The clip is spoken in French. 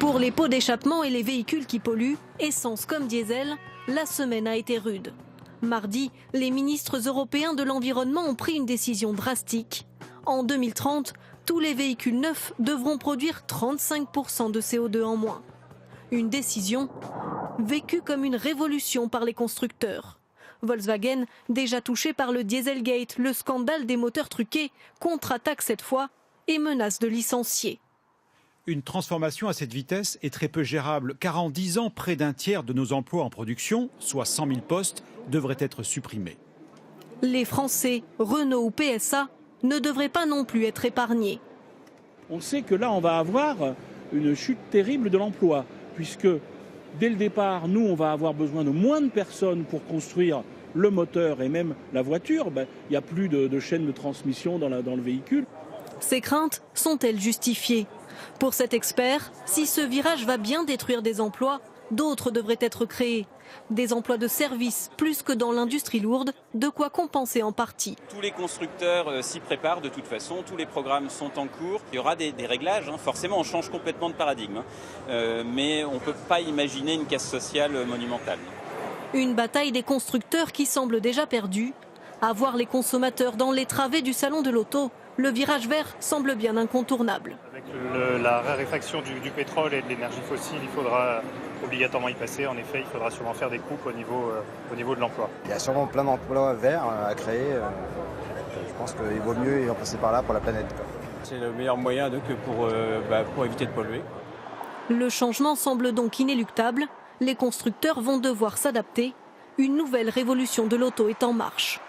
Pour les pots d'échappement et les véhicules qui polluent, essence comme diesel, la semaine a été rude. Mardi, les ministres européens de l'environnement ont pris une décision drastique. En 2030, tous les véhicules neufs devront produire 35% de CO2 en moins. Une décision vécue comme une révolution par les constructeurs. Volkswagen, déjà touché par le Dieselgate, le scandale des moteurs truqués, contre-attaque cette fois et menace de licencier. Une transformation à cette vitesse est très peu gérable, car en 10 ans, près d'un tiers de nos emplois en production, soit 100 000 postes, devraient être supprimés. Les Français, Renault ou PSA, ne devraient pas non plus être épargnés. On sait que là, on va avoir une chute terrible de l'emploi, puisque dès le départ, nous, on va avoir besoin de moins de personnes pour construire le moteur et même la voiture. Il n'y a plus de chaîne de transmission dans le véhicule. Ces craintes sont-elles justifiées ? Pour cet expert, si ce virage va bien détruire des emplois, d'autres devraient être créés. Des emplois de service plus que dans l'industrie lourde, de quoi compenser en partie. Tous les constructeurs s'y préparent de toute façon, tous les programmes sont en cours. Il y aura des réglages, forcément on change complètement de paradigme. Mais on ne peut pas imaginer une casse sociale monumentale. Une bataille des constructeurs qui semble déjà perdue. À voir les consommateurs dans les travées du salon de l'auto, le virage vert semble bien incontournable. Avec la raréfaction du pétrole et de l'énergie fossile, il faudra obligatoirement y passer. En effet, il faudra sûrement faire des coupes au niveau de l'emploi. Il y a sûrement plein d'emplois verts à créer. Je pense qu'il vaut mieux y en passer par là pour la planète. C'est le meilleur moyen pour éviter de polluer. Le changement semble donc inéluctable. Les constructeurs vont devoir s'adapter. Une nouvelle révolution de l'auto est en marche.